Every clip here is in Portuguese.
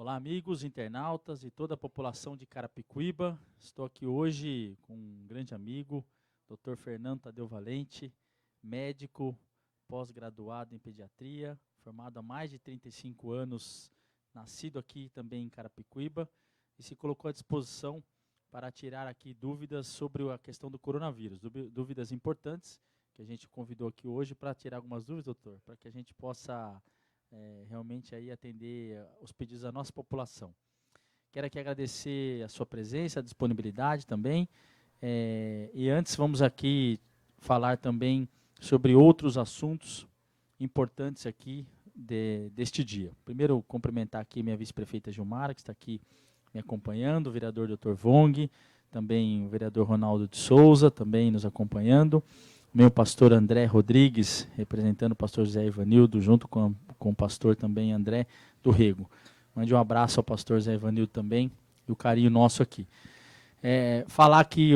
Olá, amigos, internautas e toda a população de Carapicuíba. Estou aqui hoje com um grande amigo, Dr. Fernando Tadeu Valente, médico, pós-graduado em pediatria, formado há mais de 35 anos, nascido aqui também em Carapicuíba, e se colocou à disposição para tirar aqui dúvidas sobre a questão do coronavírus, dúvidas importantes, que a gente convidou aqui hoje para tirar algumas dúvidas, doutor, para que a gente possa realmente aí atender os pedidos da nossa população. Quero aqui agradecer a sua presença, a disponibilidade também, e antes vamos aqui falar também sobre outros assuntos importantes aqui deste dia. Primeiro, cumprimentar aqui minha vice-prefeita Gilmara, que está aqui me acompanhando, o vereador Dr. Vong, também o vereador Ronaldo de Souza, também nos acompanhando, meu pastor André Rodrigues, representando o pastor José Ivanildo, junto com o pastor também André do Rego. Mande um abraço ao pastor José Ivanildo também, e o carinho nosso aqui. Falar aqui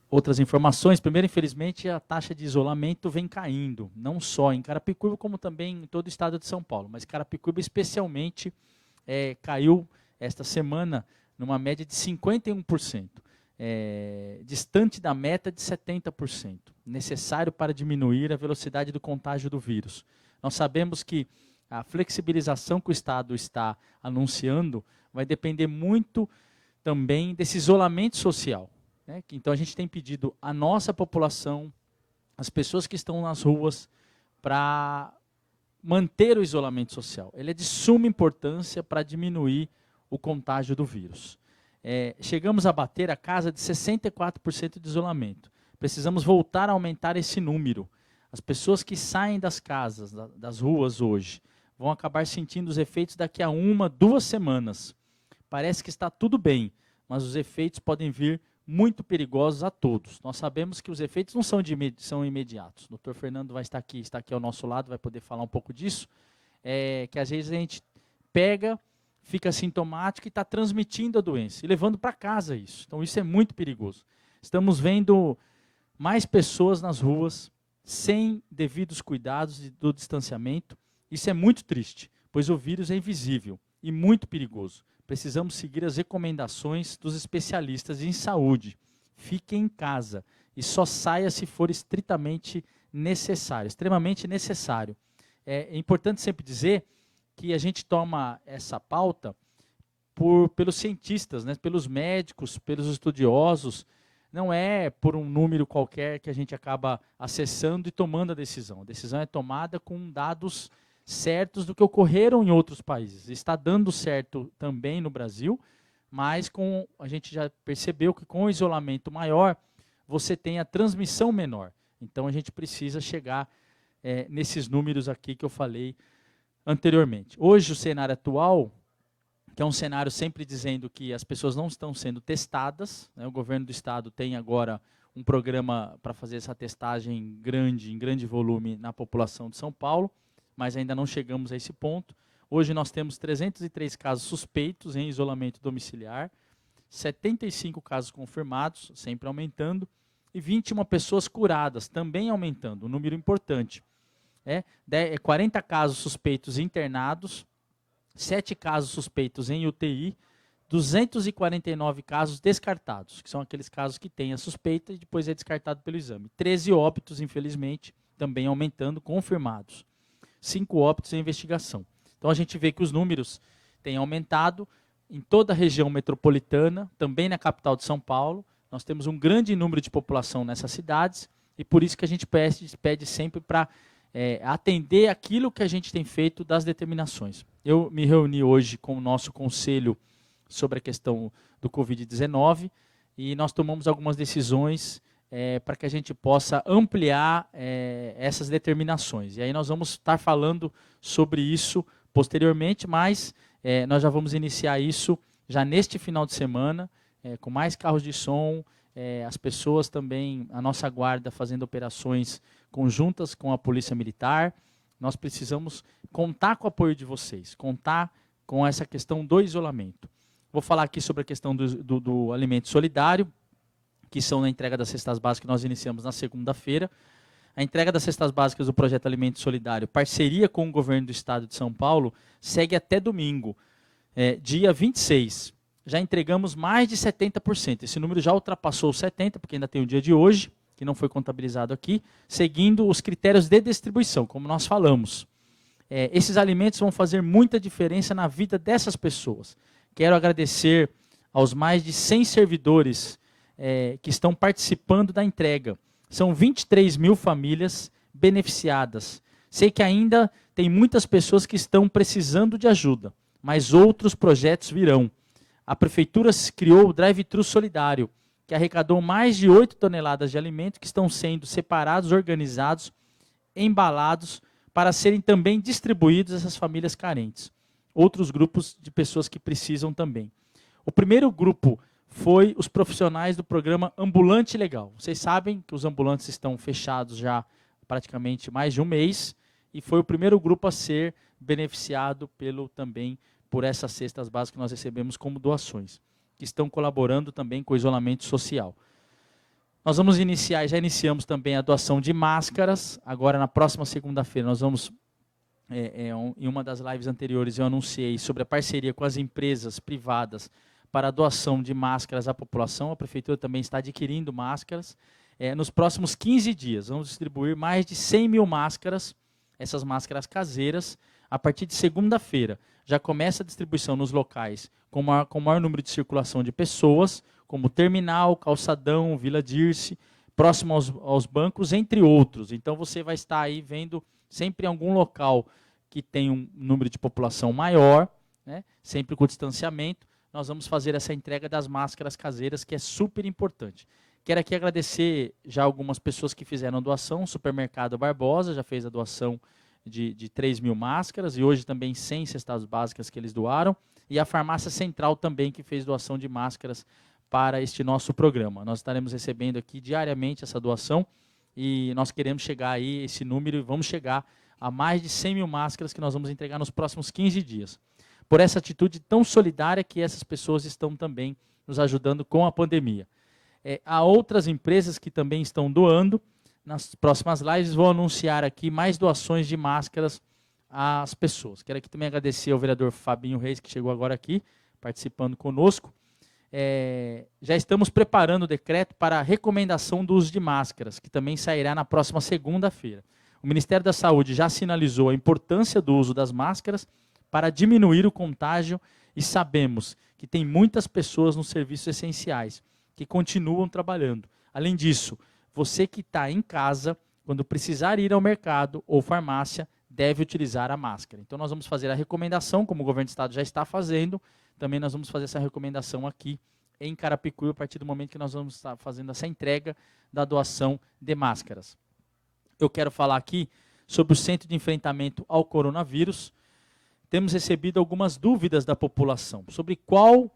outras informações. Primeiro, infelizmente, a taxa de isolamento vem caindo, não só em Carapicuíba, como também em todo o estado de São Paulo, mas Carapicuíba especialmente caiu esta semana numa média de 51%. Distante da meta de 70%, necessário para diminuir a velocidade do contágio do vírus. Nós sabemos que a flexibilização que o Estado está anunciando vai depender muito também desse isolamento social, né? Então a gente tem pedido à nossa população, as pessoas que estão nas ruas, para manter o isolamento social. Ele é de suma importância para diminuir o contágio do vírus. Chegamos a bater a casa de 64% de isolamento. Precisamos voltar a aumentar esse número. As pessoas que saem das casas, das ruas hoje, vão acabar sentindo os efeitos daqui a 1, 2 semanas. Parece que está tudo bem, mas os efeitos podem vir muito perigosos a todos. Nós sabemos que os efeitos não são imediatos. O Dr. Fernando está aqui ao nosso lado, vai poder falar um pouco disso, que às vezes a gente pega, fica sintomático e está transmitindo a doença e levando para casa isso. Então isso é muito perigoso. Estamos vendo mais pessoas nas ruas sem devidos cuidados do distanciamento. Isso é muito triste, pois o vírus é invisível e muito perigoso. Precisamos seguir as recomendações dos especialistas em saúde. Fique em casa e só saia se for estritamente necessário, extremamente necessário. É importante sempre dizer que a gente toma essa pauta pelos cientistas, né, pelos médicos, pelos estudiosos. Não é por um número qualquer que a gente acaba acessando e tomando a decisão. A decisão é tomada com dados certos do que ocorreram em outros países. Está dando certo também no Brasil, mas a gente já percebeu que com o isolamento maior, você tem a transmissão menor. Então a gente precisa chegar nesses números aqui que eu falei anteriormente. Hoje o cenário atual, que é um cenário sempre dizendo que as pessoas não estão sendo testadas, né? O governo do estado tem agora um programa para fazer essa testagem em grande volume na população de São Paulo, mas ainda não chegamos a esse ponto. Hoje nós temos 303 casos suspeitos em isolamento domiciliar, 75 casos confirmados, sempre aumentando, e 21 pessoas curadas, também aumentando, um número importante. 40 casos suspeitos internados, 7 casos suspeitos em UTI, 249 casos descartados, que são aqueles casos que têm a suspeita e depois é descartado pelo exame. 13 óbitos, infelizmente, também aumentando, confirmados. 5 óbitos em investigação. Então a gente vê que os números têm aumentado em toda a região metropolitana, também na capital de São Paulo. Nós temos um grande número de população nessas cidades e por isso que a gente pede sempre para atender aquilo que a gente tem feito das determinações. Eu me reuni hoje com o nosso conselho sobre a questão do Covid-19 e nós tomamos algumas decisões para que a gente possa ampliar essas determinações. E aí nós vamos estar falando sobre isso posteriormente, mas nós já vamos iniciar isso já neste final de semana, com mais carros de som, as pessoas também, a nossa guarda fazendo operações conjuntas com a Polícia Militar. Nós precisamos contar com o apoio de vocês, contar com essa questão do isolamento. Vou falar aqui sobre a questão do alimento solidário, que são na entrega das cestas básicas que nós iniciamos na segunda-feira. A entrega das cestas básicas do Projeto Alimento Solidário, parceria com o Governo do Estado de São Paulo, segue até domingo. dia 26, já entregamos mais de 70%. Esse número já ultrapassou os 70%, porque ainda tem o dia de hoje, que não foi contabilizado aqui, seguindo os critérios de distribuição, como nós falamos. Esses alimentos vão fazer muita diferença na vida dessas pessoas. Quero agradecer aos mais de 100 servidores que estão participando da entrega. São 23 mil famílias beneficiadas. Sei que ainda tem muitas pessoas que estão precisando de ajuda, mas outros projetos virão. A Prefeitura criou o Drive-Thru Solidário, que arrecadou mais de 8 toneladas de alimento que estão sendo separados, organizados, embalados, para serem também distribuídos a essas famílias carentes. Outros grupos de pessoas que precisam também. O primeiro grupo foi os profissionais do programa Ambulante Legal. Vocês sabem que os ambulantes estão fechados já praticamente mais de um mês, e foi o primeiro grupo a ser beneficiado também por essas cestas básicas que nós recebemos como doações, que estão colaborando também com o isolamento social. Nós vamos iniciar, já iniciamos também a doação de máscaras. Agora, na próxima segunda-feira, nós vamos, em uma das lives anteriores, eu anunciei sobre a parceria com as empresas privadas para a doação de máscaras à população. A Prefeitura também está adquirindo máscaras. Nos próximos 15 dias, vamos distribuir mais de 100 mil máscaras, essas máscaras caseiras, a partir de segunda-feira. Já começa a distribuição nos locais com maior número de circulação de pessoas, como Terminal, Calçadão, Vila Dirce, próximo aos bancos, entre outros. Então você vai estar aí vendo sempre em algum local que tem um número de população maior, né, sempre com distanciamento. Nós vamos fazer essa entrega das máscaras caseiras, que é super importante. Quero aqui agradecer já algumas pessoas que fizeram doação. O Supermercado Barbosa já fez a doação de 3 mil máscaras, e hoje também 100 cestas básicas que eles doaram. E a Farmácia Central também, que fez doação de máscaras para este nosso programa. Nós estaremos recebendo aqui diariamente essa doação, e nós queremos chegar aí, esse número, e vamos chegar a mais de 100 mil máscaras que nós vamos entregar nos próximos 15 dias. Por essa atitude tão solidária que essas pessoas estão também nos ajudando com a pandemia. Há outras empresas que também estão doando. Nas próximas lives vou anunciar aqui mais doações de máscaras às pessoas. Quero aqui também agradecer ao vereador Fabinho Reis, que chegou agora aqui, participando conosco. Já estamos preparando o decreto para a recomendação do uso de máscaras, que também sairá na próxima segunda-feira. O Ministério da Saúde já sinalizou a importância do uso das máscaras para diminuir o contágio, e sabemos que tem muitas pessoas nos serviços essenciais que continuam trabalhando. Além disso, você que está em casa, quando precisar ir ao mercado ou farmácia, deve utilizar a máscara. Então nós vamos fazer a recomendação, como o governo do estado já está fazendo, também nós vamos fazer essa recomendação aqui em Carapicuíba, a partir do momento que nós vamos estar fazendo essa entrega da doação de máscaras. Eu quero falar aqui sobre o Centro de Enfrentamento ao Coronavírus. Temos recebido algumas dúvidas da população sobre qual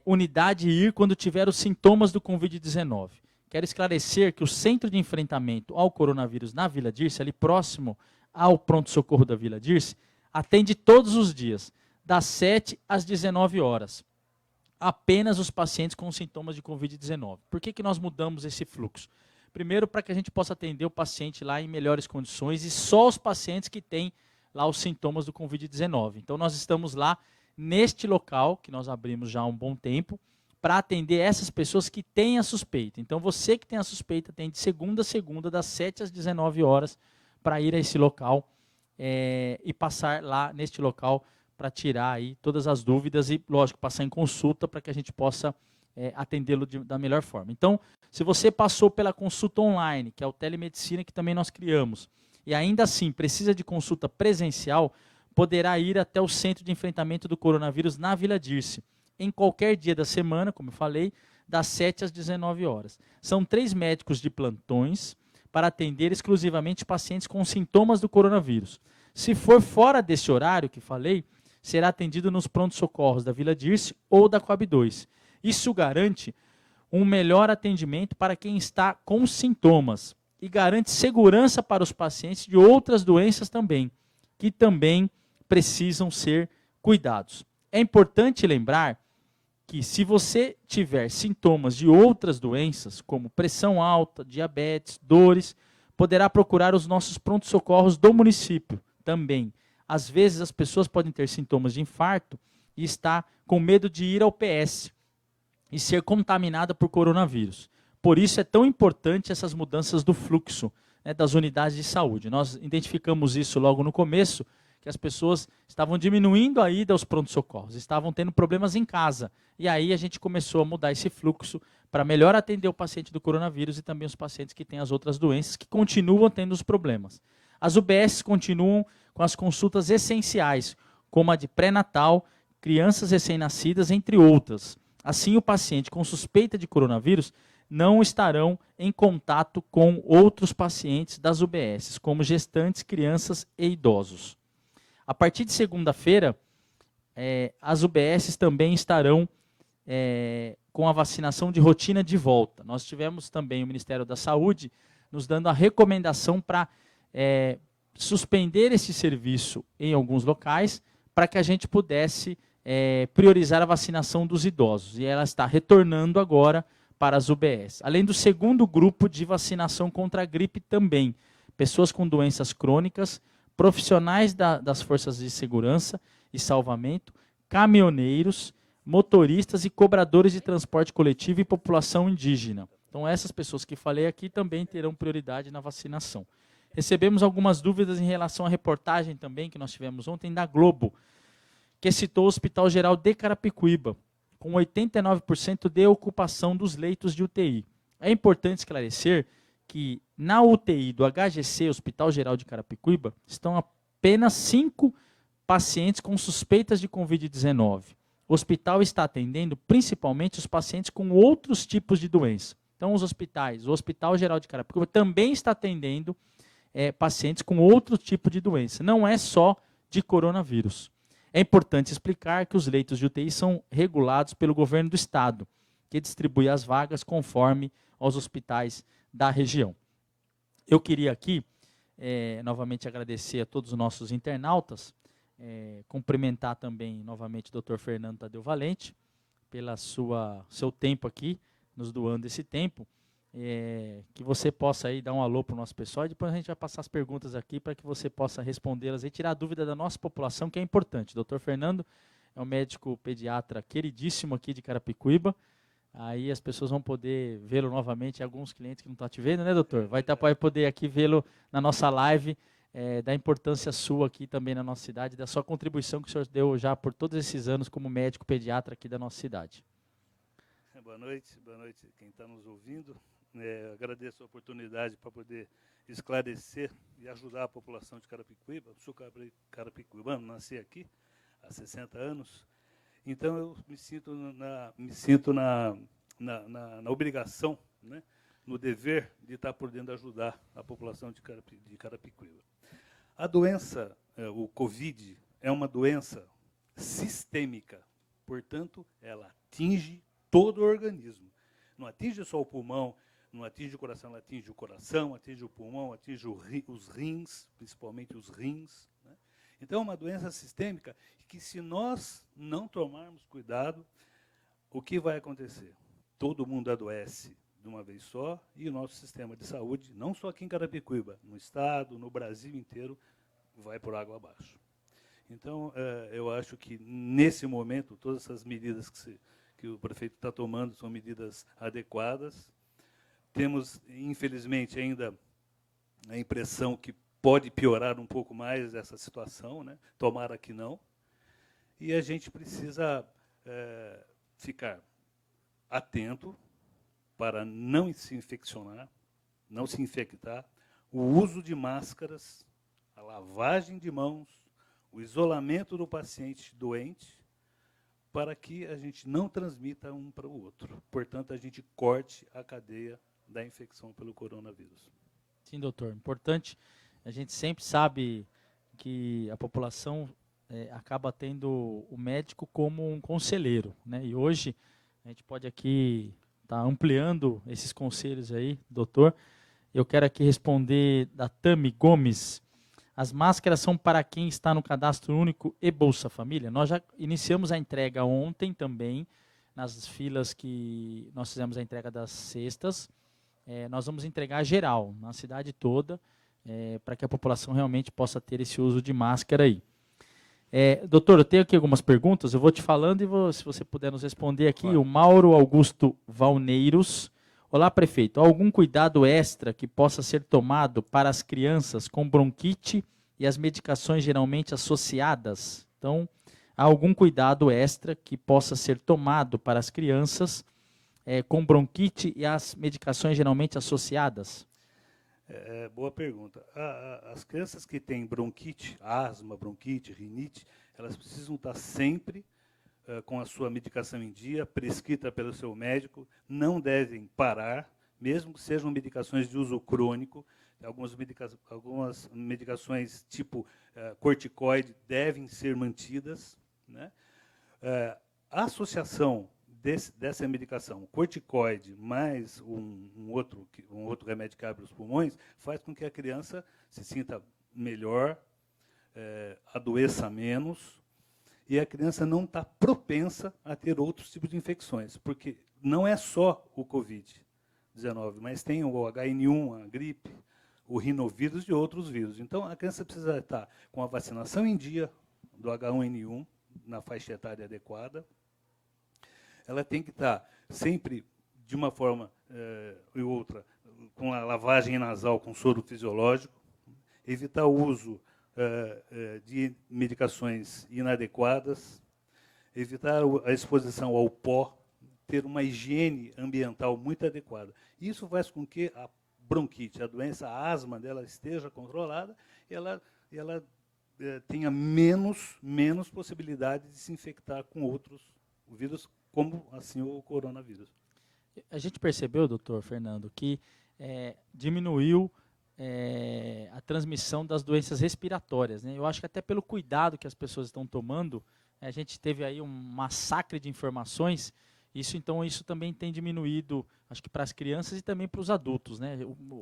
unidade ir quando tiver os sintomas do Covid-19. Quero esclarecer que o Centro de Enfrentamento ao Coronavírus na Vila Dirce, ali próximo ao pronto-socorro da Vila Dirce, atende todos os dias, das 7 às 19 horas. Apenas os pacientes com sintomas de Covid-19. Por que nós mudamos esse fluxo? Primeiro, para que a gente possa atender o paciente lá em melhores condições, e só os pacientes que têm lá os sintomas do Covid-19. Então nós estamos lá neste local, que nós abrimos já há um bom tempo, para atender essas pessoas que têm a suspeita. Então você que tem a suspeita tem de segunda a segunda, das 7 às 19 horas, para ir a esse local e passar lá neste local para tirar aí todas as dúvidas e, lógico, passar em consulta para que a gente possa atendê-lo da melhor forma. Então, se você passou pela consulta online, que é o telemedicina que também nós criamos, e ainda assim precisa de consulta presencial, poderá ir até o Centro de Enfrentamento do Coronavírus na Vila Dirce, em qualquer dia da semana, como eu falei, das 7 às 19 horas. São 3 médicos de plantões para atender exclusivamente pacientes com sintomas do coronavírus. Se for fora desse horário que falei, será atendido nos pronto-socorros da Vila Dirce ou da Coab 2. Isso garante um melhor atendimento para quem está com sintomas e garante segurança para os pacientes de outras doenças também, que também precisam ser cuidados. É importante lembrar que se você tiver sintomas de outras doenças, como pressão alta, diabetes, dores, poderá procurar os nossos pronto-socorros do município também. Às vezes as pessoas podem ter sintomas de infarto e está com medo de ir ao PS e ser contaminada por coronavírus. Por isso é tão importante essas mudanças do fluxo, né, das unidades de saúde. Nós identificamos isso logo no começo, que as pessoas estavam diminuindo a ida aos prontos-socorros, estavam tendo problemas em casa. E aí a gente começou a mudar esse fluxo para melhor atender o paciente do coronavírus e também os pacientes que têm as outras doenças, que continuam tendo os problemas. As UBS continuam com as consultas essenciais, como a de pré-natal, crianças recém-nascidas, entre outras. Assim, o paciente com suspeita de coronavírus não estarão em contato com outros pacientes das UBS, como gestantes, crianças e idosos. A partir de segunda-feira, as UBS também estarão com a vacinação de rotina de volta. Nós tivemos também o Ministério da Saúde nos dando a recomendação para suspender esse serviço em alguns locais, para que a gente pudesse priorizar a vacinação dos idosos. E ela está retornando agora para as UBS. Além do segundo grupo de vacinação contra a gripe também. Pessoas com doenças crônicas, profissionais das forças de segurança e salvamento, caminhoneiros, motoristas e cobradores de transporte coletivo e população indígena. Então, essas pessoas que falei aqui também terão prioridade na vacinação. Recebemos algumas dúvidas em relação à reportagem também que nós tivemos ontem da Globo, que citou o Hospital Geral de Carapicuíba, com 89% de ocupação dos leitos de UTI. É importante esclarecer que na UTI do HGC, Hospital Geral de Carapicuíba, estão apenas 5 pacientes com suspeitas de Covid-19. O hospital está atendendo principalmente os pacientes com outros tipos de doença. Então, o Hospital Geral de Carapicuíba também está atendendo pacientes com outro tipo de doença. Não é só de coronavírus. É importante explicar que os leitos de UTI são regulados pelo governo do estado, que distribui as vagas conforme aos hospitais da região. Eu queria aqui, novamente, agradecer a todos os nossos internautas, cumprimentar também, novamente, o Dr. Fernando Tadeu Valente, pela seu tempo aqui, nos doando esse tempo, que você possa aí dar um alô para o nosso pessoal, e depois a gente vai passar as perguntas aqui para que você possa respondê-las e tirar a dúvida da nossa população, que é importante. O Dr. Fernando é um médico pediatra queridíssimo aqui de Carapicuíba. Aí as pessoas vão poder vê-lo novamente, alguns clientes que não estão te vendo, né, doutor? Vai poder aqui vê-lo na nossa live, da importância sua aqui também na nossa cidade, da sua contribuição que o senhor deu já por todos esses anos como médico pediatra aqui da nossa cidade. Boa noite quem está nos ouvindo. Agradeço a oportunidade para poder esclarecer e ajudar a população de Carapicuíba. Eu sou carapicuibano, nasci aqui há 60 anos. Então, eu me sinto na obrigação, né, no dever de estar podendo ajudar a população de Carapicuíba. A doença, o Covid, é uma doença sistêmica. Portanto, ela atinge todo o organismo. Não atinge só o pulmão, não atinge o coração, ela atinge o coração, atinge o pulmão, atinge os rins, principalmente os rins, né? Então, é uma doença sistêmica que, se nós não tomarmos cuidado, o que vai acontecer? Todo mundo adoece de uma vez só e o nosso sistema de saúde, não só aqui em Carapicuíba, no estado, no Brasil inteiro, vai por água abaixo. Então, eu acho que, nesse momento, todas essas medidas que o prefeito está tomando são medidas adequadas. Temos, infelizmente, ainda a impressão que pode piorar um pouco mais essa situação, né? Tomara que não. E a gente precisa ficar atento para não se infeccionar, não se infectar, o uso de máscaras, a lavagem de mãos, o isolamento do paciente doente, para que a gente não transmita um para o outro. Portanto, a gente corte a cadeia da infecção pelo coronavírus. Sim, doutor. Importante. A gente sempre sabe que a população acaba tendo o médico como um conselheiro, né? E hoje a gente pode aqui estar ampliando esses conselhos aí, doutor. Eu quero aqui responder da Tami Gomes. As máscaras são para quem está no Cadastro Único e Bolsa Família? Nós já iniciamos a entrega ontem também, nas filas que nós fizemos a entrega das cestas. Nós vamos entregar geral, na cidade toda, para que a população realmente possa ter esse uso de máscara aí. Doutor, eu tenho aqui algumas perguntas, eu vou te falando e se você puder nos responder aqui. Claro. O Mauro Augusto Valneiros. Olá, prefeito. Há algum cuidado extra que possa ser tomado para as crianças com bronquite e as medicações geralmente associadas? Então, há algum cuidado extra que possa ser tomado para as crianças com bronquite e as medicações geralmente associadas? Boa pergunta. As crianças que têm bronquite, asma, bronquite, rinite, elas precisam estar sempre com a sua medicação em dia, prescrita pelo seu médico, não devem parar, mesmo que sejam medicações de uso crônico. Algumas medicações tipo corticoide devem ser mantidas, né? A associação dessa medicação, corticoide mais um outro remédio que abre os pulmões, faz com que a criança se sinta melhor, adoeça menos, e a criança não está propensa a ter outros tipos de infecções, porque não é só o Covid-19, mas tem o HN1, a gripe, o rinovírus e outros vírus. Então, a criança precisa estar com a vacinação em dia do H1N1, na faixa etária adequada. Ela tem que estar sempre, de uma forma e outra, com a lavagem nasal com soro fisiológico, evitar o uso de medicações inadequadas, evitar a exposição ao pó, ter uma higiene ambiental muito adequada. Isso faz com que a bronquite, a doença, a asma dela esteja controlada e ela tenha menos possibilidade de se infectar com outros vírus, como assim o coronavírus. A gente percebeu, doutor Fernando, que diminuiu a transmissão das doenças respiratórias, né? Eu acho que até pelo cuidado que as pessoas estão tomando, a gente teve aí um massacre de informações, isso também tem diminuído, acho que para as crianças e também para os adultos, né?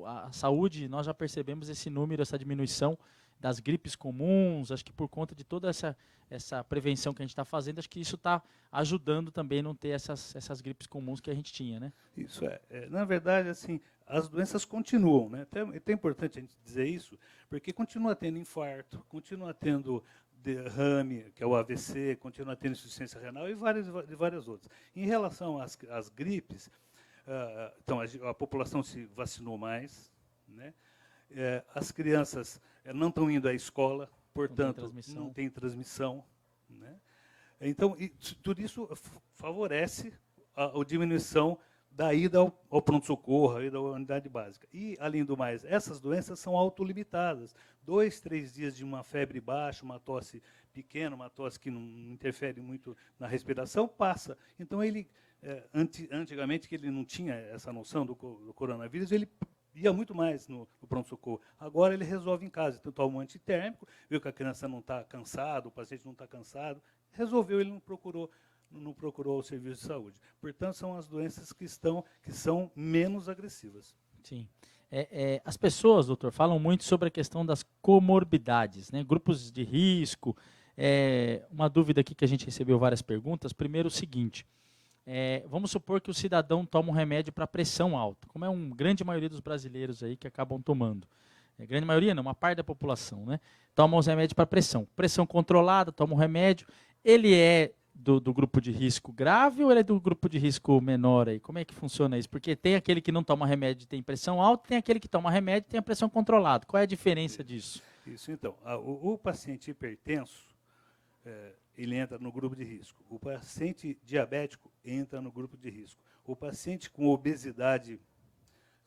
A saúde, nós já percebemos esse número, essa diminuição das gripes comuns, acho que por conta de toda essa prevenção que a gente está fazendo, acho que isso está ajudando também a não ter essas gripes comuns que a gente tinha, né? Isso na verdade, assim, as doenças continuam, né? É importante a gente dizer isso, porque continua tendo infarto, continua tendo derrame, que é o AVC, continua tendo insuficiência renal e várias outras. Em relação às gripes, então a população se vacinou mais, né? As crianças não estão indo à escola, portanto, não tem transmissão, né? Então, tudo isso favorece a diminuição da ida ao pronto-socorro, a ida à unidade básica. E, além do mais, essas doenças são autolimitadas. 2, 3 dias de uma febre baixa, uma tosse pequena, uma tosse que não interfere muito na respiração, passa. Então, ele, antigamente, que ele não tinha essa noção do coronavírus, ele ia muito mais no pronto-socorro. Agora ele resolve em casa. Então, toma um antitérmico, viu que a criança não está cansada, o paciente não está cansado, resolveu, ele não procurou o serviço de saúde. Portanto, são as doenças que são menos agressivas. Sim. As pessoas, doutor, falam muito sobre a questão das comorbidades, né? Grupos de risco. Uma dúvida aqui que a gente recebeu várias perguntas. Primeiro, o seguinte. Vamos supor que o cidadão toma um remédio para pressão alta, como é uma grande maioria dos brasileiros aí que acabam tomando. Grande maioria não, uma parte da população, né? Toma os remédios para pressão controlada, toma um remédio. Ele é do grupo de risco grave ou ele é do grupo de risco menor aí? Como é que funciona isso? Porque tem aquele que não toma remédio e tem pressão alta, tem aquele que toma remédio e tem a pressão controlada. Qual é a diferença disso? Isso, então. O paciente hipertenso, ele entra no grupo de risco. O paciente diabético entra no grupo de risco. O paciente com obesidade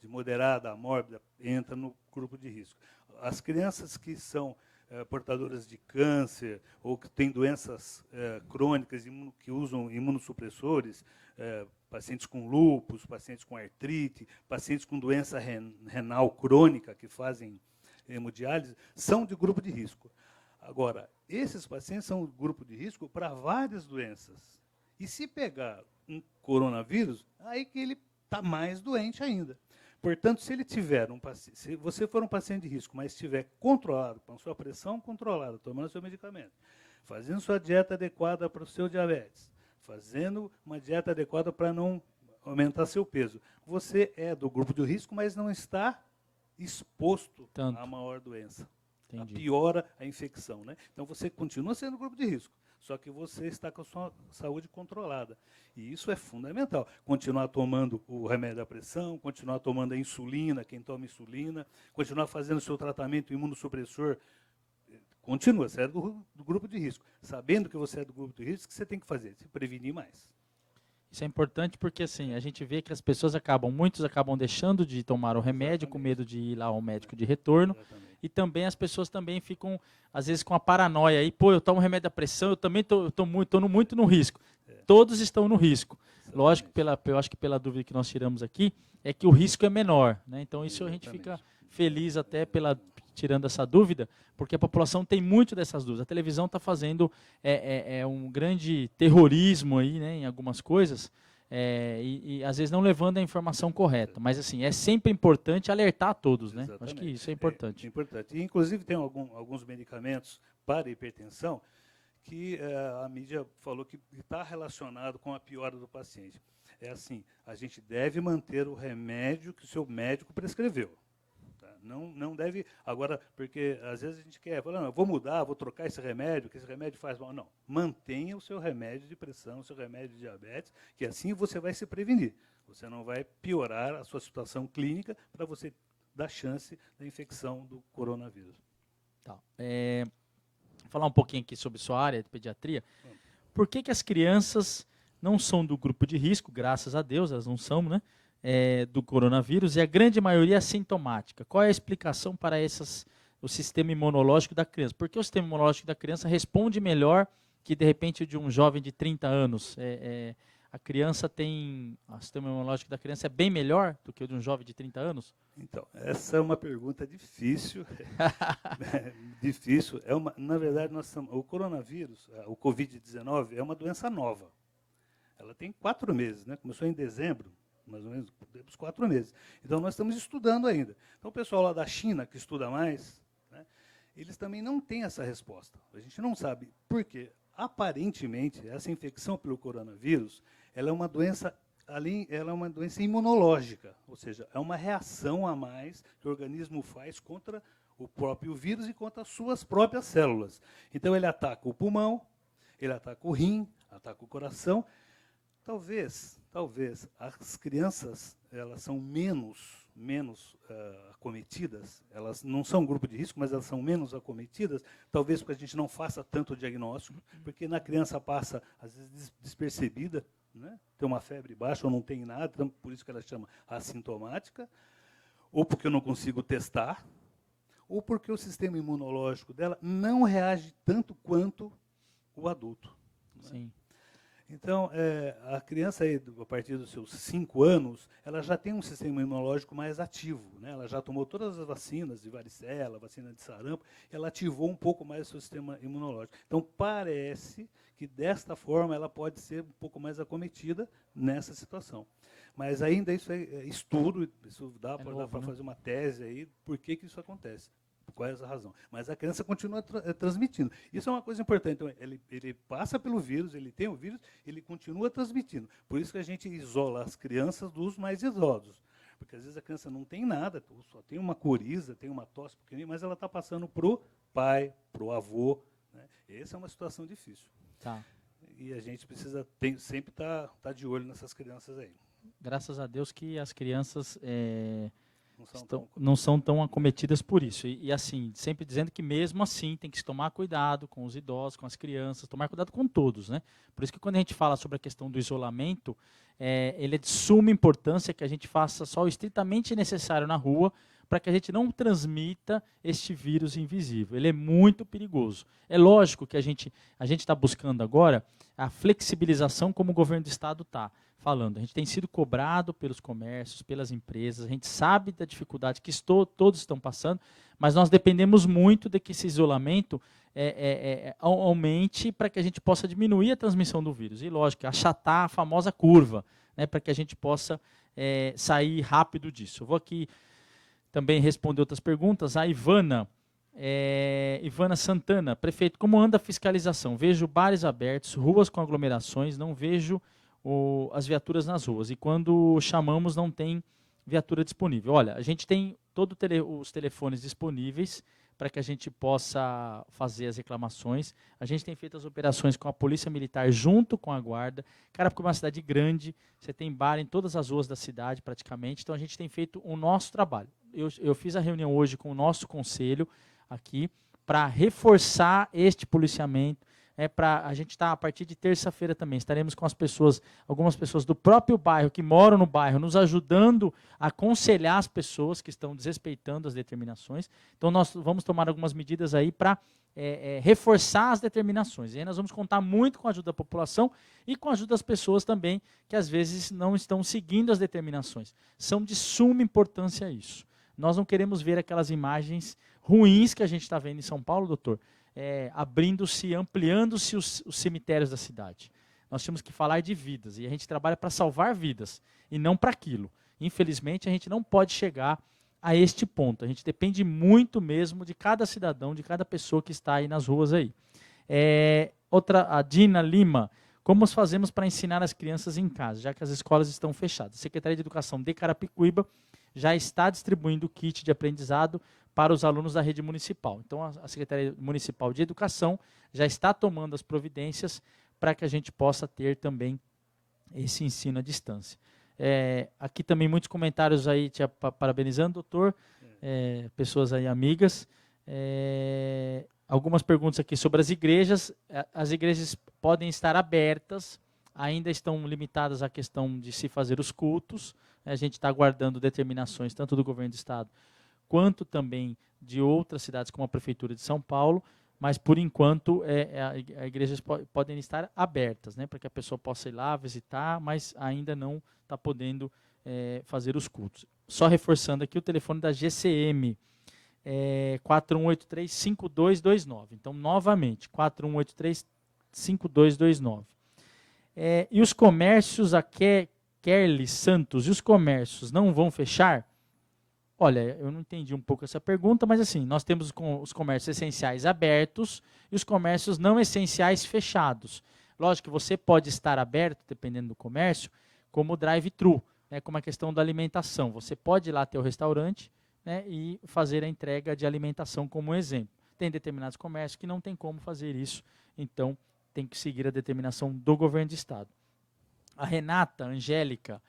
de moderada a mórbida entra no grupo de risco. As crianças que são portadoras de câncer ou que têm doenças crônicas que usam imunossupressores, pacientes com lúpus, pacientes com artrite, pacientes com doença renal crônica que fazem hemodiálise, são de grupo de risco. Agora, esses pacientes são grupo de risco para várias doenças. E se pegar um coronavírus, aí que ele está mais doente ainda. Portanto, se você for um paciente de risco, mas estiver controlado, com sua pressão controlada, tomando seu medicamento, fazendo sua dieta adequada para o seu diabetes, fazendo uma dieta adequada para não aumentar seu peso, você é do grupo de risco, mas não está exposto à maior doença. Entendi. piora a infecção, né? Então você continua sendo grupo de risco, só que você está com a sua saúde controlada. E isso é fundamental. Continuar tomando o remédio da pressão, continuar tomando a insulina, quem toma insulina, continuar fazendo o seu tratamento imunossupressor. Continua, você é do grupo de risco. Sabendo que você é do grupo de risco, o que você tem que fazer? Se prevenir mais. Isso é importante porque assim, a gente vê que as pessoas muitos acabam deixando de tomar o remédio com medo de ir lá ao médico de retorno. Exatamente. E também as pessoas também ficam, às vezes, com a paranoia aí, pô, eu tomo remédio da pressão, eu também estou muito no risco. Todos estão no risco. Lógico, eu acho que pela dúvida que nós tiramos aqui, é que o risco é menor, né? Então isso a gente fica feliz até tirando essa dúvida, porque a população tem muito dessas dúvidas. A televisão está fazendo um grande terrorismo aí, né, em algumas coisas, e às vezes não levando a informação correta. Mas assim, é sempre importante alertar a todos, né? Acho que isso é importante. É importante. E, inclusive tem alguns medicamentos para hipertensão que a mídia falou que está relacionado com a piora do paciente. É assim, a gente deve manter o remédio que o seu médico prescreveu. Não deve, agora, porque às vezes a gente quer, falar, não, eu vou mudar, vou trocar esse remédio, que esse remédio faz mal. Não, mantenha o seu remédio de pressão, o seu remédio de diabetes, que assim você vai se prevenir. Você não vai piorar a sua situação clínica para você dar chance da infecção do coronavírus. Tá. Vou falar um pouquinho aqui sobre sua área de pediatria. Por que as crianças não são do grupo de risco? Graças a Deus, elas não são, né? Do coronavírus, e a grande maioria é assintomática. Qual é a explicação para o sistema imunológico da criança? Porque o sistema imunológico da criança responde melhor que, de repente, de um jovem de 30 anos. O sistema imunológico da criança é bem melhor do que o de um jovem de 30 anos? Então, essa é uma pergunta difícil. Difícil. Na verdade, o coronavírus, o Covid-19, é uma doença nova. Ela tem 4 meses, né? Começou em dezembro, mais ou menos, temos 4 meses. Então, nós estamos estudando ainda. Então, o pessoal lá da China, que estuda mais, né, eles também não têm essa resposta. A gente não sabe por quê. Aparentemente, essa infecção pelo coronavírus, ela é uma doença imunológica, ou seja, é uma reação a mais que o organismo faz contra o próprio vírus e contra as suas próprias células. Então, ele ataca o pulmão, ele ataca o rim, ataca o coração. Talvez as crianças elas são menos acometidas, elas não são grupo de risco, mas elas são menos acometidas, talvez porque a gente não faça tanto diagnóstico, porque na criança passa, às vezes, despercebida, né? Tem uma febre baixa ou não tem nada, então, por isso que ela chama assintomática, ou porque eu não consigo testar, ou porque o sistema imunológico dela não reage tanto quanto o adulto. Sim. Né? Então, a criança, aí, a partir dos seus 5 anos, ela já tem um sistema imunológico mais ativo. Né? Ela já tomou todas as vacinas de varicela, vacina de sarampo, ela ativou um pouco mais o seu sistema imunológico. Então, parece que, desta forma, ela pode ser um pouco mais acometida nessa situação. Mas ainda isso é estudo, isso dá para fazer uma tese aí, por que isso acontece. Qual é essa razão? Mas a criança continua transmitindo. Isso é uma coisa importante. Então, ele passa pelo vírus, ele tem o vírus, ele continua transmitindo. Por isso que a gente isola as crianças dos mais idosos. Porque, às vezes, a criança não tem nada, só tem uma coriza, tem uma tosse pequenininha, mas ela está passando para o pai, para o avô. Né? Essa é uma situação difícil. Tá. E a gente precisa sempre estar de olho nessas crianças aí. Graças a Deus que as crianças Não não são tão acometidas por isso. E assim, sempre dizendo que mesmo assim tem que se tomar cuidado com os idosos, com as crianças, tomar cuidado com todos, né? Por isso que quando a gente fala sobre a questão do isolamento, ele é de suma importância que a gente faça só o estritamente necessário na rua para que a gente não transmita este vírus invisível. Ele é muito perigoso. É lógico que a gente está buscando agora a flexibilização como o governo do estado está falando. A gente tem sido cobrado pelos comércios, pelas empresas, a gente sabe da dificuldade que todos estão passando, mas nós dependemos muito de que esse isolamento aumente para que a gente possa diminuir a transmissão do vírus. E, lógico, achatar a famosa curva, né, para que a gente possa sair rápido disso. Eu vou aqui também responder outras perguntas. A Ivana Santana, prefeito, como anda a fiscalização? Vejo bares abertos, ruas com aglomerações, não vejo as viaturas nas ruas. E quando chamamos, não tem viatura disponível. Olha, a gente tem todos os telefones disponíveis para que a gente possa fazer as reclamações. A gente tem feito as operações com a Polícia Militar junto com a Guarda. Carapicuíba é uma cidade grande, você tem bar em todas as ruas da cidade praticamente, então a gente tem feito o nosso trabalho. Eu fiz a reunião hoje com o nosso conselho aqui para reforçar este policiamento. A gente está, a partir de terça-feira também, estaremos com as pessoas, algumas pessoas do próprio bairro, que moram no bairro, nos ajudando a aconselhar as pessoas que estão desrespeitando as determinações. Então, nós vamos tomar algumas medidas aí para reforçar as determinações. E aí nós vamos contar muito com a ajuda da população e com a ajuda das pessoas também, que às vezes não estão seguindo as determinações. São de suma importância isso. Nós não queremos ver aquelas imagens ruins que a gente está vendo em São Paulo, doutor, abrindo-se, ampliando-se os cemitérios da cidade. Nós temos que falar de vidas, e a gente trabalha para salvar vidas, e não para aquilo. Infelizmente, a gente não pode chegar a este ponto. A gente depende muito mesmo de cada cidadão, de cada pessoa que está aí nas ruas aí. A Dina Lima, como fazemos para ensinar as crianças em casa, já que as escolas estão fechadas? A Secretaria de Educação de Carapicuíba já está distribuindo o kit de aprendizado para os alunos da rede municipal. Então, a Secretaria Municipal de Educação já está tomando as providências para que a gente possa ter também esse ensino à distância. Aqui também muitos comentários aí, te parabenizando, doutor, pessoas aí amigas. Algumas perguntas aqui sobre as igrejas. As igrejas podem estar abertas, ainda estão limitadas à questão de se fazer os cultos. A gente está aguardando determinações tanto do governo do estado quanto também de outras cidades, como a Prefeitura de São Paulo, mas, por enquanto, as igrejas podem estar abertas, né, para que a pessoa possa ir lá visitar, mas ainda não está podendo fazer os cultos. Só reforçando aqui o telefone da GCM, 4183-5229. Então, novamente, 4183-5229. E os comércios, a Kerly Santos, e os comércios não vão fechar? Olha, eu não entendi um pouco essa pergunta, mas assim, nós temos os comércios essenciais abertos e os comércios não essenciais fechados. Lógico que você pode estar aberto, dependendo do comércio, como drive-thru, né, como a questão da alimentação. Você pode ir lá ter o restaurante, né, e fazer a entrega de alimentação como exemplo. Tem determinados comércios que não tem como fazer isso, então tem que seguir a determinação do governo de estado. A Renata Angélica,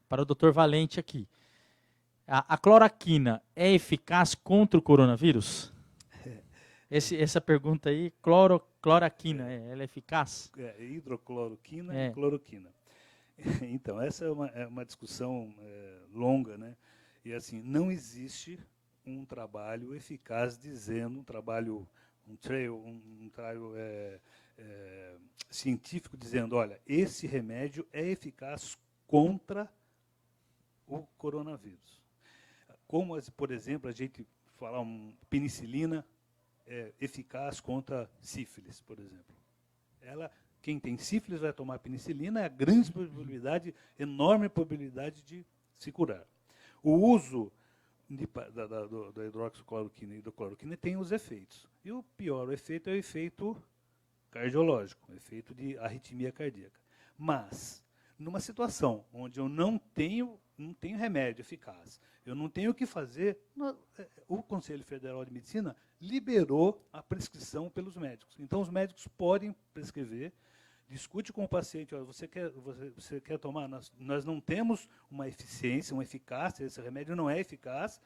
para o doutor Valente aqui. A cloroquina é eficaz contra o coronavírus? Essa pergunta aí, cloroquina, ela é eficaz? Hidrocloroquina e cloroquina. Então, essa é uma discussão longa, né? E assim, não existe um trabalho eficaz dizendo, um trabalho científico dizendo, olha, esse remédio é eficaz contra o coronavírus. Como, por exemplo, a gente fala penicilina é eficaz contra sífilis, por exemplo. Quem tem sífilis vai tomar penicilina, é a grande probabilidade, enorme probabilidade de se curar. O uso da hidroxicloroquina e hidrocloroquina tem os efeitos. E o pior efeito é o efeito cardiológico, o efeito de arritmia cardíaca. Mas, numa situação onde eu não tenho remédio eficaz, eu não tenho o que fazer, o Conselho Federal de Medicina liberou a prescrição pelos médicos. Então, os médicos podem prescrever, discute com o paciente, olha, você quer tomar? Nós não temos uma eficiência, uma eficácia, esse remédio não é eficaz,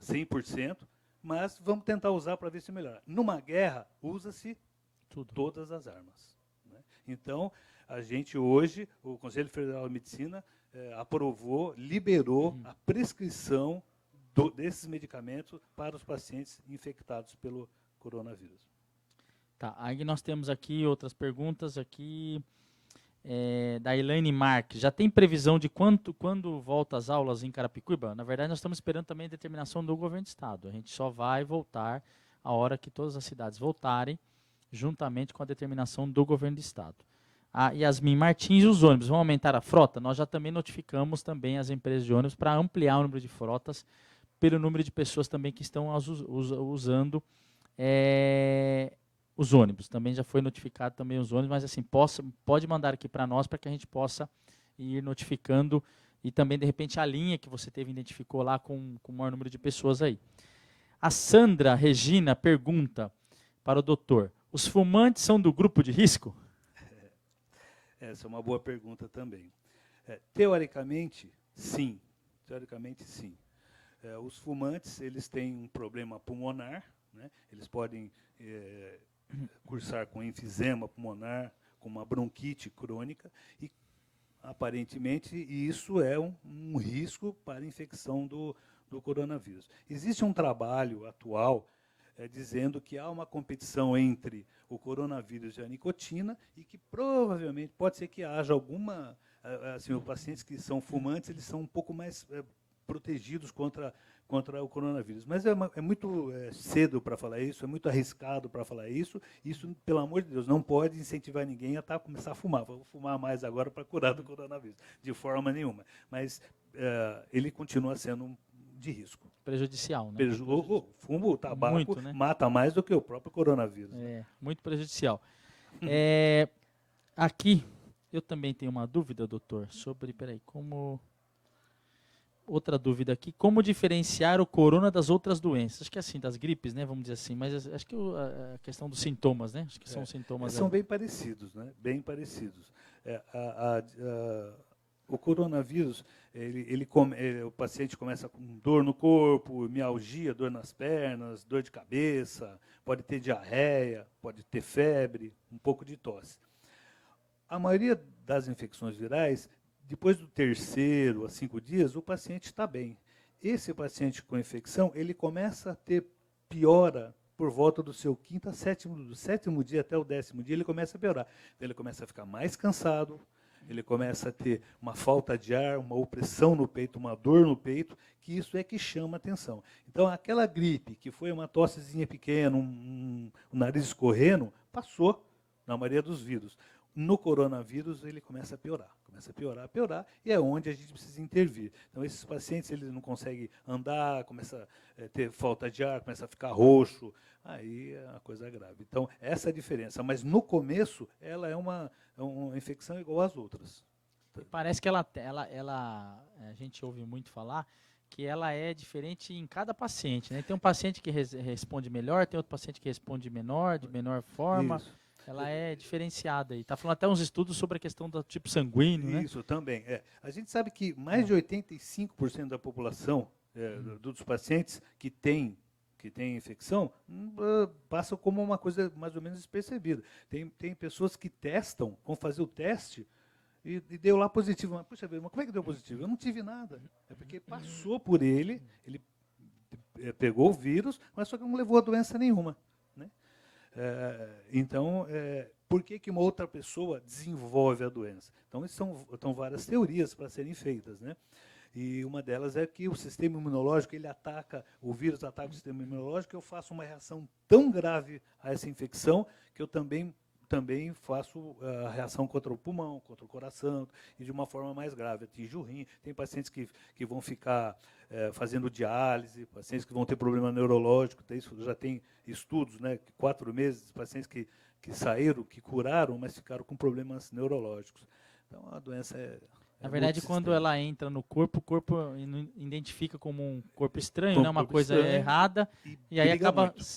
100%, mas vamos tentar usar para ver se melhora. Numa guerra, usa-se todas as armas, né? Então, a gente hoje, o Conselho Federal de Medicina, aprovou, liberou a prescrição desses medicamentos para os pacientes infectados pelo coronavírus. Tá, aí nós temos aqui outras perguntas aqui, da Elaine Marques. Já tem previsão de quando volta as aulas em Carapicuíba? Na verdade, nós estamos esperando também a determinação do governo do estado. A gente só vai voltar a hora que todas as cidades voltarem, juntamente com a determinação do governo do estado. A Yasmin Martins, os ônibus vão aumentar a frota? Nós já também notificamos também as empresas de ônibus para ampliar o número de frotas pelo número de pessoas também que estão usando os ônibus. Também já foi notificado também os ônibus, mas assim, pode mandar aqui para nós para que a gente possa ir notificando e também, de repente, a linha que você teve, identificou lá com o maior número de pessoas aí. A Sandra Regina pergunta para o doutor, os fumantes são do grupo de risco? Essa é uma boa pergunta também. Teoricamente, sim. Teoricamente, sim. Os fumantes, eles têm um problema pulmonar, né? Eles podem cursar com enfisema pulmonar, com uma bronquite crônica, e aparentemente isso é um risco para a infecção do coronavírus. Existe um trabalho atual dizendo que há uma competição entre o coronavírus e a nicotina e que provavelmente pode ser que haja alguma... Assim, os pacientes que são fumantes, eles são um pouco mais protegidos contra o coronavírus. Mas é muito cedo para falar isso, é muito arriscado para falar isso. Isso, pelo amor de Deus, não pode incentivar ninguém a começar a fumar. Vou fumar mais agora para curar do coronavírus, de forma nenhuma. Mas ele continua sendo de risco. Prejudicial, né? O fumo, o tabaco, muito, né? mata mais do que o próprio coronavírus. Muito prejudicial. Aqui, eu também tenho uma dúvida, doutor, sobre, outra dúvida aqui, como diferenciar o corona das outras doenças? Acho que é assim, das gripes, né, vamos dizer assim, mas acho que a questão dos sintomas, né? Acho que são sintomas... São bem parecidos, né? Bem parecidos. O coronavírus, o paciente começa com dor no corpo, mialgia, dor nas pernas, dor de cabeça, pode ter diarreia, pode ter febre, um pouco de tosse. A maioria das infecções virais, depois do 3º a 5 dias, o paciente está bem. Esse paciente com infecção, ele começa a ter piora por volta do seu 5º a 7º, do 7º dia até o 10º dia, ele começa a piorar. Então, ele começa a ficar mais cansado, ele começa a ter uma falta de ar, uma opressão no peito, uma dor no peito, que isso é que chama atenção. Então, aquela gripe, que foi uma tossezinha pequena, um nariz escorrendo, passou na maioria dos vírus. No coronavírus, ele começa a piorar, e é onde a gente precisa intervir. Então, esses pacientes, eles não conseguem andar, começa a ter falta de ar, começa a ficar roxo, aí é uma coisa grave. Então, essa é a diferença. Mas, no começo, ela é uma infecção igual às outras. Parece que a gente ouve muito falar que ela é diferente em cada paciente, né? Tem um paciente que responde melhor, tem outro paciente que responde menor, de menor forma. Isso. Ela é diferenciada. E está falando até uns estudos sobre a questão do tipo sanguíneo, né? Isso, também. A gente sabe que mais de 85% da população, dos pacientes que tem infecção, passa como uma coisa mais ou menos despercebida. Tem pessoas que testam, vão fazer o teste, e deu lá positivo. Mas, puxa vida, mas como é que deu positivo? Eu não tive nada. É porque passou por ele pegou o vírus, mas só que não levou a doença nenhuma. Né? Então, por que uma outra pessoa desenvolve a doença? Então, são várias teorias para serem feitas. Né? E uma delas é que o sistema imunológico, o vírus ataca o sistema imunológico, eu faço uma reação tão grave a essa infecção que eu também faço a reação contra o pulmão, contra o coração, e de uma forma mais grave, atinge o rim. Tem pacientes que vão ficar fazendo diálise, pacientes que vão ter problema neurológico, já tem estudos, né, 4 meses, pacientes que saíram, que curaram, mas ficaram com problemas neurológicos. Então, a doença na verdade, quando ela entra no corpo, o corpo identifica como um corpo estranho, né? Uma coisa errada, e aí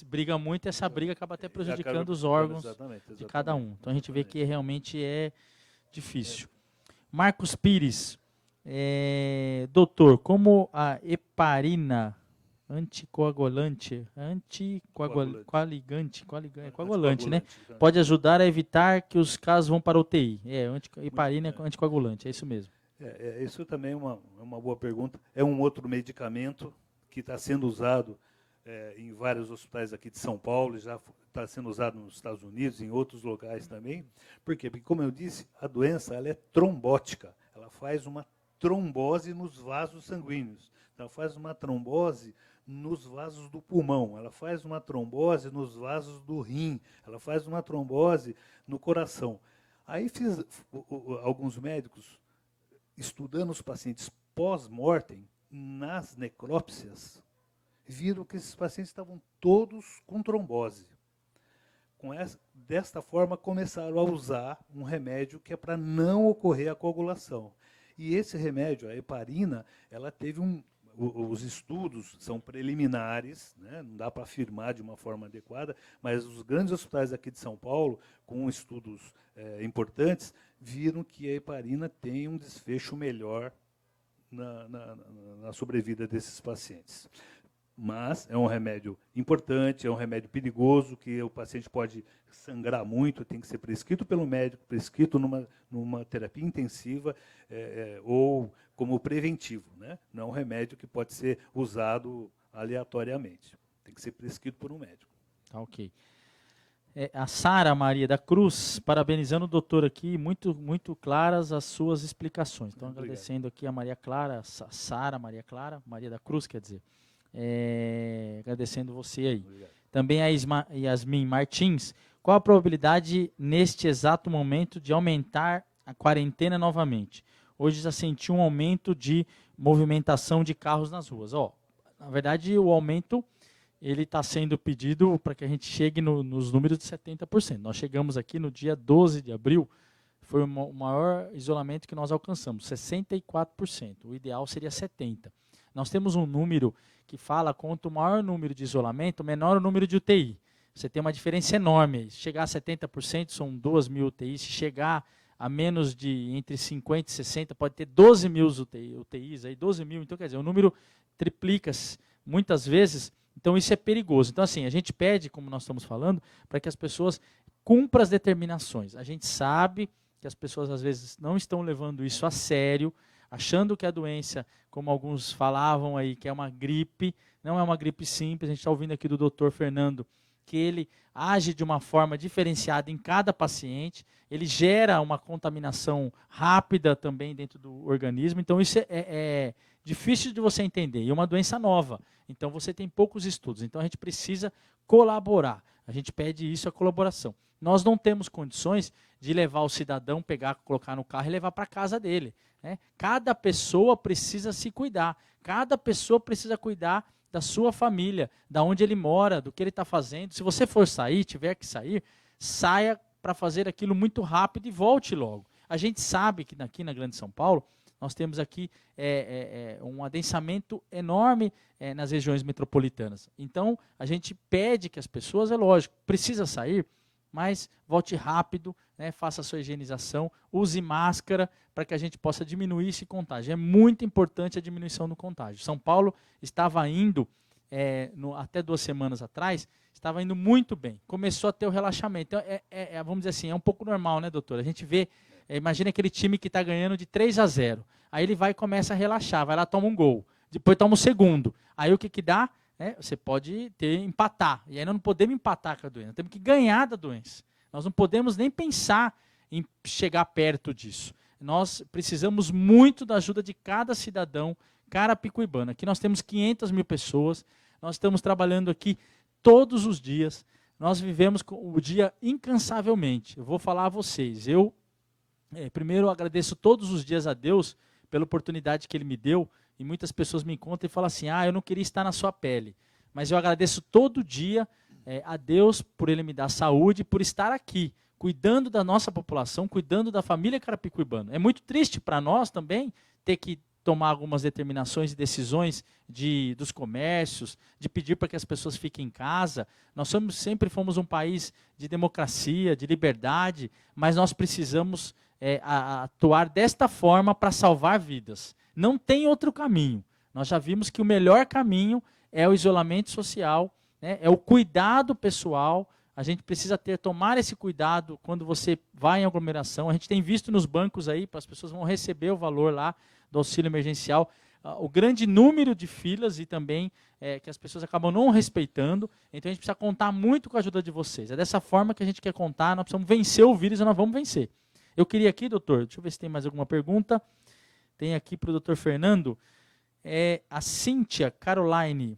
briga muito, e essa briga acaba até prejudicando os órgãos de cada um. Então a gente vê que realmente é difícil. Marcos Pires, doutor, como a heparina coagulante, né? Pode ajudar a evitar que os casos vão para a UTI. Heparina anticoagulante, é isso mesmo. Isso também é uma boa pergunta. É um outro medicamento que está sendo usado em vários hospitais aqui de São Paulo, já está sendo usado nos Estados Unidos, em outros locais também. Por quê? Porque, como eu disse, a doença ela é trombótica. Ela faz uma trombose nos vasos sanguíneos. Então, ela faz uma trombose nos vasos do pulmão, ela faz uma trombose nos vasos do rim, ela faz uma trombose no coração. Aí alguns médicos, estudando os pacientes pós-mortem, nas necrópsias, viram que esses pacientes estavam todos com trombose. Desta forma, começaram a usar um remédio que é para não ocorrer a coagulação. E esse remédio, a heparina, ela teve os estudos são preliminares, né? Não dá para afirmar de uma forma adequada, mas os grandes hospitais aqui de São Paulo, com estudos importantes, viram que a heparina tem um desfecho melhor na sobrevida desses pacientes. Mas é um remédio importante, é um remédio perigoso, que o paciente pode sangrar muito, tem que ser prescrito pelo médico, prescrito numa terapia intensiva ou como preventivo, né? Não é um remédio que pode ser usado aleatoriamente. Tem que ser prescrito por um médico. Tá, ok. A Sara Maria da Cruz, parabenizando o doutor aqui, muito claras as suas explicações. Então, Obrigado. agradecendo aqui a Maria Clara, Sara Maria Clara, Maria da Cruz, quer dizer. Agradecendo você aí. Obrigado. Também a Yasmin Martins, qual a probabilidade neste exato momento de aumentar a quarentena novamente? Hoje já senti um aumento de movimentação de carros nas ruas. Na verdade, o aumento ele está sendo pedido para que a gente chegue nos números de 70%. Nós chegamos aqui no dia 12 de abril, foi o maior isolamento que nós alcançamos, 64%. O ideal seria 70%. Nós temos um número que fala quanto maior o número de isolamento, menor o número de UTI. Você tem uma diferença enorme. Se chegar a 70%, são 2.000 UTIs. Se chegar a menos de entre 50 e 60, pode ter 12.000 UTIs, aí 12.000. Então, quer dizer, o número triplica-se muitas vezes. Então, isso é perigoso. Então, assim, a gente pede, como nós estamos falando, para que as pessoas cumpram as determinações. A gente sabe que as pessoas, às vezes, não estão levando isso a sério, achando que a doença, como alguns falavam aí, que é uma gripe, não é uma gripe simples. A gente está ouvindo aqui do doutor Fernando, que ele age de uma forma diferenciada em cada paciente, ele gera uma contaminação rápida também dentro do organismo. Então, isso é difícil de você entender, e é uma doença nova. Então, você tem poucos estudos. Então, a gente precisa colaborar. A gente pede isso, a colaboração. Nós não temos condições de levar o cidadão, pegar, colocar no carro e levar para a casa dele, né? Cada pessoa precisa se cuidar. Cada pessoa precisa cuidar da sua família, da onde ele mora, do que ele está fazendo. Se você for sair, tiver que sair, saia para fazer aquilo muito rápido e volte logo. A gente sabe que aqui na Grande São Paulo, nós temos aqui um adensamento enorme nas regiões metropolitanas. Então, a gente pede que as pessoas, é lógico, precisa sair, mas volte rápido, né, faça a sua higienização, use máscara para que a gente possa diminuir esse contágio. É muito importante a diminuição do contágio. São Paulo estava indo, até 2 semanas atrás, estava indo muito bem. Começou a ter o relaxamento. Então, vamos dizer assim, é um pouco normal, né, doutor? A gente vê, imagina aquele time que está ganhando de 3-0. Aí ele vai e começa a relaxar, vai lá, toma um gol. Depois toma o segundo. Aí o que dá? Você pode empatar. E aí nós não podemos empatar com a doença. Nós temos que ganhar da doença. Nós não podemos nem pensar em chegar perto disso. Nós precisamos muito da ajuda de cada cidadão carapicuibano. Aqui nós temos 500 mil pessoas. Nós estamos trabalhando aqui todos os dias. Nós vivemos o dia incansavelmente. Eu vou falar a vocês. Primeiro, agradeço todos os dias a Deus pela oportunidade que Ele me deu. E muitas pessoas me encontram e falam assim, eu não queria estar na sua pele. Mas eu agradeço todo dia a Deus por Ele me dar saúde, por estar aqui, cuidando da nossa população, cuidando da família carapicuibana. É muito triste para nós também ter que tomar algumas determinações e decisões dos comércios, de pedir para que as pessoas fiquem em casa. Nós sempre fomos um país de democracia, de liberdade, mas nós precisamos atuar desta forma para salvar vidas. Não tem outro caminho. Nós já vimos que o melhor caminho é o isolamento social, né? É o cuidado pessoal. A gente precisa tomar esse cuidado quando você vai em aglomeração. A gente tem visto nos bancos aí, as pessoas vão receber o valor lá do auxílio emergencial, o grande número de filas e também que as pessoas acabam não respeitando. Então a gente precisa contar muito com a ajuda de vocês. É dessa forma que a gente quer contar, nós precisamos vencer o vírus e nós vamos vencer. Eu queria aqui, doutor, deixa eu ver se tem mais alguma pergunta. Tem aqui para o doutor Fernando, a Cíntia Caroline.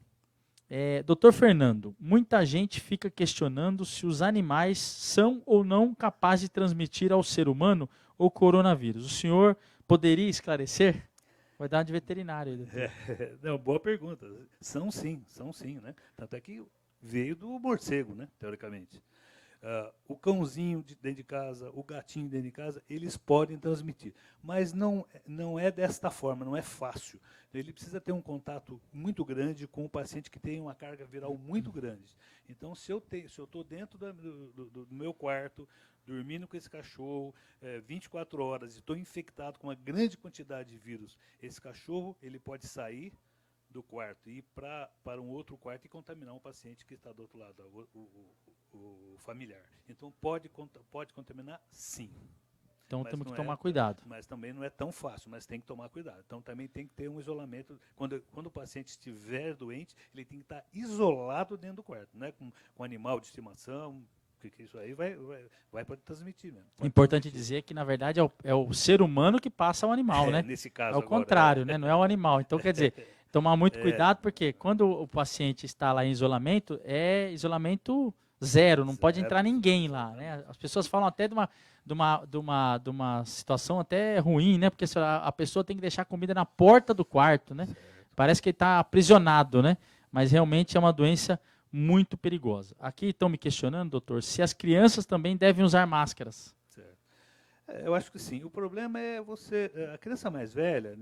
Doutor Fernando, muita gente fica questionando se os animais são ou não capazes de transmitir ao ser humano o coronavírus. O senhor poderia esclarecer? Vai dar uma de veterinário. Não, boa pergunta. São sim, né? Tanto é que veio do morcego, né, teoricamente. o cãozinho dentro de casa, o gatinho dentro de casa, eles podem transmitir. Mas não é desta forma, não é fácil. Ele precisa ter um contato muito grande com o paciente que tem uma carga viral muito grande. Então, se eu estou dentro do meu quarto, dormindo com esse cachorro 24 horas e estou infectado com uma grande quantidade de vírus, esse cachorro ele pode sair do quarto e ir para um outro quarto e contaminar um paciente que está do outro lado, o familiar. Então, pode contaminar, sim. Então, temos que tomar cuidado. Mas também não é tão fácil, mas tem que tomar cuidado. Então, também tem que ter um isolamento. Quando o paciente estiver doente, ele tem que estar isolado dentro do quarto, né? Com animal de estimação, porque isso aí vai poder transmitir mesmo. Importante dizer que, na verdade, é o ser humano que passa ao animal, né? Nesse caso é o contrário, né? Não é o animal. Então, quer dizer, tomar muito cuidado, porque quando o paciente está lá em isolamento, é isolamento zero, não pode entrar ninguém lá, né? As pessoas falam até de uma situação até ruim, né? Porque a pessoa tem que deixar a comida na porta do quarto, né? Parece que ele está aprisionado, né? Mas realmente é uma doença muito perigosa. Aqui estão me questionando, doutor, se as crianças também devem usar máscaras. Certo. Eu acho que sim. O problema é a criança mais velha,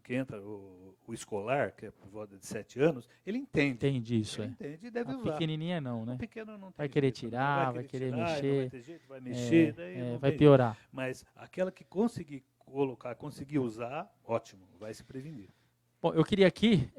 que entra o escolar, que é por volta de 7 anos, ele entende. Entende isso, ele entende e deve a usar. pequenininha não, né? O pequeno não tem vai querer jeito, tirar, vai querer mexer. Não vai ter jeito, vai mexer, daí vai piorar. Mas aquela que conseguir conseguir usar, ótimo, vai se prevenir. Bom, eu queria aqui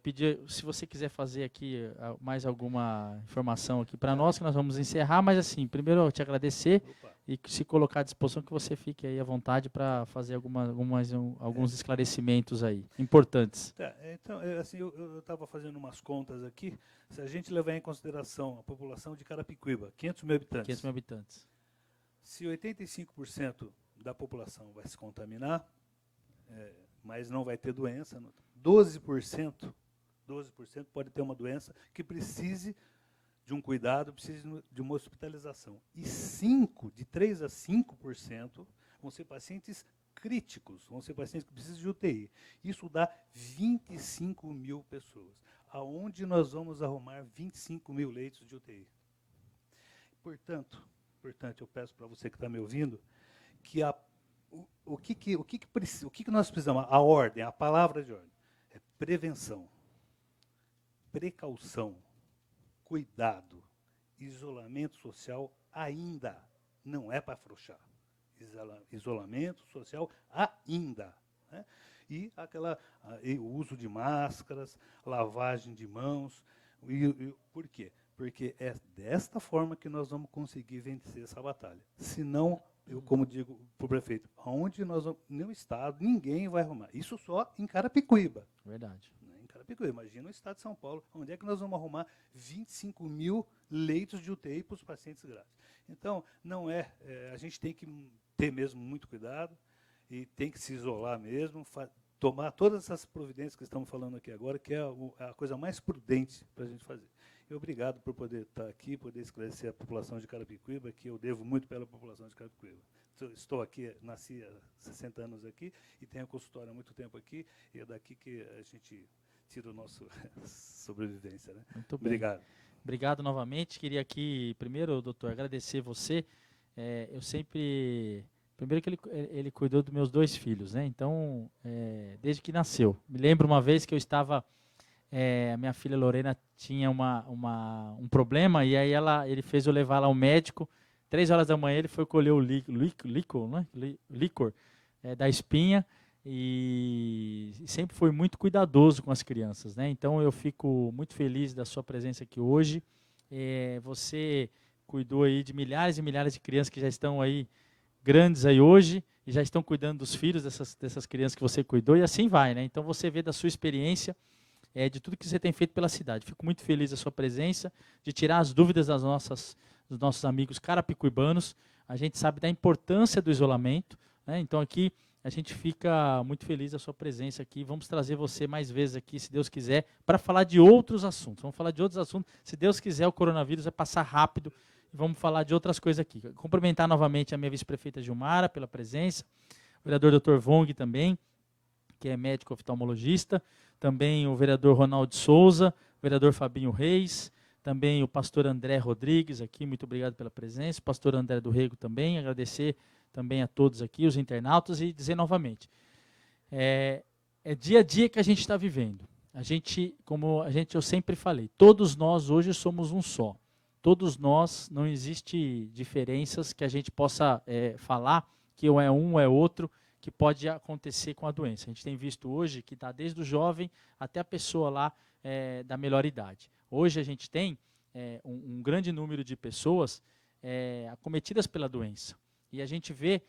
pedir, se você quiser fazer aqui mais alguma informação aqui para nós, que nós vamos encerrar, mas assim, primeiro eu te agradecer e se colocar à disposição que você fique aí à vontade para fazer alguns esclarecimentos aí, importantes. Tá, então, assim, eu estava fazendo umas contas aqui, se a gente levar em consideração a população de Carapicuíba, 500 mil habitantes. 500 mil habitantes. Se 85% da população vai se contaminar, mas não vai ter doença, 12% pode ter uma doença que precise de um cuidado, precise de uma hospitalização. E 3 a 5% vão ser pacientes críticos, vão ser pacientes que precisam de UTI. Isso dá 25 mil pessoas. Aonde nós vamos arrumar 25 mil leitos de UTI? Portanto, eu peço para você que está me ouvindo, que o que nós precisamos? A ordem, a palavra de ordem, é prevenção, precaução, cuidado, isolamento social ainda, não é para afrouxar. Isolamento social ainda. Né? E o uso de máscaras, lavagem de mãos. Por quê? Porque é desta forma que nós vamos conseguir vencer essa batalha. Senão, eu, como digo para o prefeito, aonde nós vamos, nenhum estado, ninguém vai arrumar. Isso só em Carapicuíba. Verdade. Em Carapicuíba. Imagina o estado de São Paulo, onde é que nós vamos arrumar 25 mil leitos de UTI para os pacientes graves. Então, a gente tem que ter mesmo muito cuidado e tem que se isolar mesmo, tomar todas essas providências que estamos falando aqui agora, que é a coisa mais prudente para a gente fazer. E obrigado por poder estar aqui, poder esclarecer a população de Carapicuíba, que eu devo muito pela população de Carapicuíba. Estou aqui, nasci há 60 anos aqui e tenho consultório há muito tempo aqui, e é daqui que a gente tira o nosso sobrevivência. Né? Muito bem. Obrigado. Obrigado novamente. Queria aqui, primeiro, doutor, agradecer você. Eu sempre... Primeiro que ele cuidou dos meus 2 filhos, né? Então, desde que nasceu. Me lembro uma vez que eu estava... a minha filha Lorena tinha um problema e aí ele fez eu levar lá ao médico. 3 horas da manhã ele foi colher o líquor, né? Líquor da espinha e sempre foi muito cuidadoso com as crianças, né? Então eu fico muito feliz da sua presença aqui hoje. Você cuidou aí de milhares e milhares de crianças que já estão aí grandes aí hoje e já estão cuidando dos filhos dessas crianças que você cuidou e assim vai, né? Então você vê da sua experiência de tudo que você tem feito pela cidade. Fico muito feliz da sua presença, de tirar as dúvidas dos nossos amigos carapicuibanos. A gente sabe da importância do isolamento, né? Então aqui a gente fica muito feliz da sua presença aqui. Vamos trazer você mais vezes aqui, se Deus quiser, para falar de outros assuntos. Vamos falar de outros assuntos. Se Deus quiser, o coronavírus vai passar rápido e vamos falar de outras coisas aqui. Cumprimentar novamente a minha vice-prefeita Gilmara pela presença, o vereador Dr. Vong também, que é médico oftalmologista, também o vereador Ronaldo Souza, o vereador Fabinho Reis, também o pastor André Rodrigues aqui, muito obrigado pela presença, o pastor André do Rego também, agradecer também a todos aqui, os internautas, e dizer novamente, é dia a dia que a gente está vivendo. Eu sempre falei, todos nós hoje somos um só. Todos nós, não existe diferenças que a gente possa falar que ou é um ou é outro, que pode acontecer com a doença. A gente tem visto hoje que está desde o jovem até a pessoa lá da melhor idade. Hoje a gente tem um grande número de pessoas acometidas pela doença. E a gente vê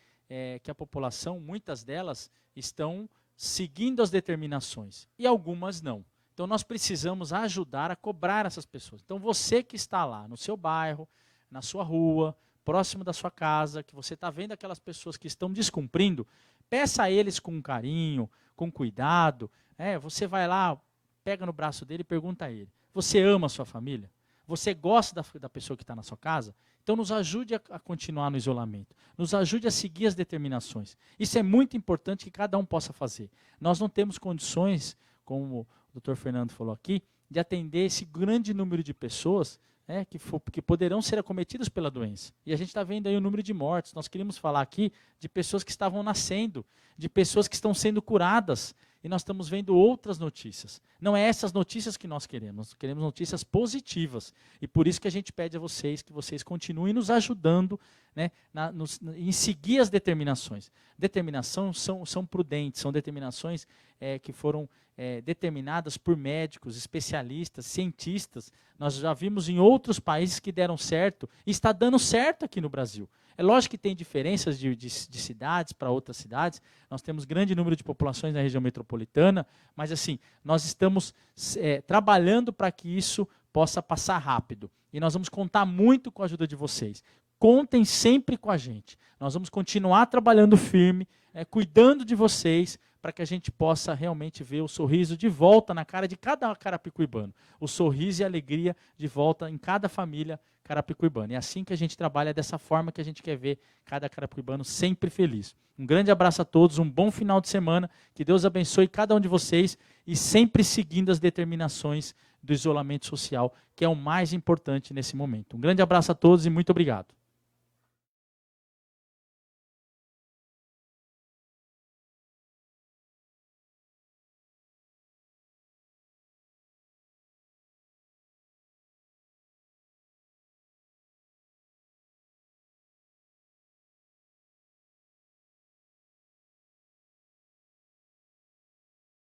que a população, muitas delas, estão seguindo as determinações. E algumas não. Então, nós precisamos ajudar a cobrar essas pessoas. Então, você que está lá no seu bairro, na sua rua, próximo da sua casa, que você está vendo aquelas pessoas que estão descumprindo, peça a eles com carinho, com cuidado. Você vai lá, pega no braço dele e pergunta a ele, você ama a sua família? Você gosta da pessoa que está na sua casa? Então, nos ajude a continuar no isolamento. Nos ajude a seguir as determinações. Isso é muito importante que cada um possa fazer. Nós não temos condições, como o Dr. Fernando falou aqui, de atender esse grande número de pessoas que poderão ser acometidas pela doença. E a gente está vendo aí o número de mortes. Nós queríamos falar aqui de pessoas que estavam nascendo, de pessoas que estão sendo curadas. E nós estamos vendo outras notícias. Não é essas notícias que nós queremos notícias positivas. E por isso que a gente pede a vocês que vocês continuem nos ajudando, né, em seguir as determinações. Determinações são prudentes, são determinações que foram determinadas por médicos, especialistas, cientistas. Nós já vimos em outros países que deram certo e está dando certo aqui no Brasil. É lógico que tem diferenças de cidades para outras cidades. Nós temos grande número de populações na região metropolitana, mas assim, nós estamos trabalhando para que isso possa passar rápido. E nós vamos contar muito com a ajuda de vocês. Contem sempre com a gente. Nós vamos continuar trabalhando firme, cuidando de vocês, para que a gente possa realmente ver o sorriso de volta na cara de cada carapicuibano. O sorriso e a alegria de volta em cada família carapicuibana. É assim que a gente trabalha, dessa forma que a gente quer ver cada carapicuibano sempre feliz. Um grande abraço a todos, um bom final de semana, que Deus abençoe cada um de vocês e sempre seguindo as determinações do isolamento social, que é o mais importante nesse momento. Um grande abraço a todos e muito obrigado.